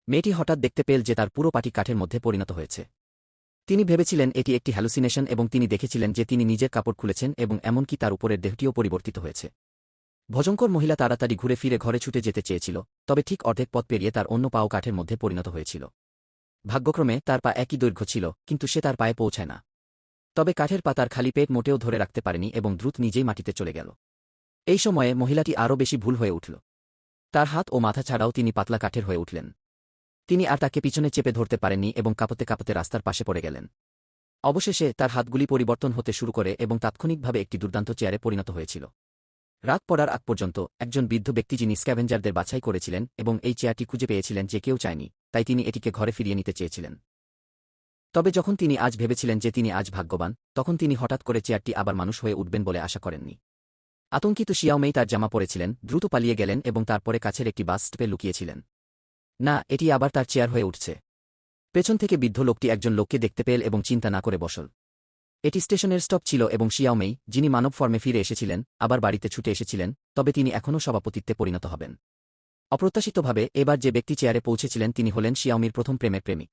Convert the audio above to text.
মেয়েটি হঠাৎ দেখতে পেল যে তার পুরো পাটি কাঠের মধ্যে পরিণত হয়েছে। তিনি ভেবেছিলেন এটি একটি হ্যালুসিনেশন এবং তিনি দেখেছিলেন যে তিনি নিজের কাপড় খুলেছেন এবং এমনকি তার উপরের দেহটিও পরিবর্তিত হয়েছে। ভজঙ্কর মহিলা তাড়াতাড়ি ঘুরে ফিরে ঘরে ছুটে যেতে চেয়েছিল, তবে ঠিক অর্ধেক পথ পেরিয়ে তার অন্য পাও কাঠের মধ্যে পরিণত হয়েছিল। ভাগ্যক্রমে তার পা একই দৈর্ঘ্য ছিল, কিন্তু সে তার পায়ে পৌঁছায় না। তবে কাঠের পা তার খালি পেট মোটেও ধরে রাখতে পারেনি এবং দ্রুত নিজেই মাটিতে চলে গেল। এই সময়ে মহিলাটি আরও বেশি ভুল হয়ে উঠল। তার হাত ও মাথা ছাড়াও তিনি পাতলা কাঠের হয়ে উঠলেন। তিনি আর তাকে পিছনে চেপে ধরতে পারেননি এবং কাঁপতে কাঁপতে রাস্তার পাশে পড়ে গেলেন। অবশেষে তার হাতগুলি পরিবর্তন হতে শুরু করে এবং তাৎক্ষণিকভাবে একটি দুর্দান্ত চেয়ারে পরিণত হয়েছিল। রাত পড়ার আগ পর্যন্ত একজন বৃদ্ধ ব্যক্তি যিনি স্ক্যাভেঞ্জারদের বাছাই করেছিলেন এবং এই চেয়ারটি খুঁজে পেয়েছিলেন যে কেউ চায়নি, তাই তিনি এটিকে ঘরে ফিরিয়ে নিতে চেয়েছিলেন। তবে যখন তিনি আজ ভেবেছিলেন যে তিনি আজ ভাগ্যবান, তখন তিনি হঠাৎ করে চেয়ারটি আবার মানুষ হয়ে উঠবেন বলে আশা করেননি। আতঙ্কিত শিয়াওমেই তার জামা পরেছিলেন, দ্রুত পালিয়ে গেলেন এবং তারপরে কাছের একটি বাস স্টপে লুকিয়েছিলেন। না, এটি আবার তার চেয়ার হয়ে উঠছে। পেছন থেকে বৃদ্ধ লোকটি একজন লোককে দেখতে পেল এবং চিন্তা না করে বসল। এটি স্টেশনের স্টপ ছিল এবং শিয়াওমেই, যিনি মানব ফর্মে ফিরে এসেছিলেন, আবার বাড়িতে ছুটে এসেছিলেন, তবে তিনি এখনও সভাপতিত্বে পরিণত হবেন। অপ্রত্যাশিতভাবে এবার যে ব্যক্তি চেয়ারে পৌঁছেছিলেন তিনি হলেন শিয়াওমির প্রথম প্রেমের প্রেমিক।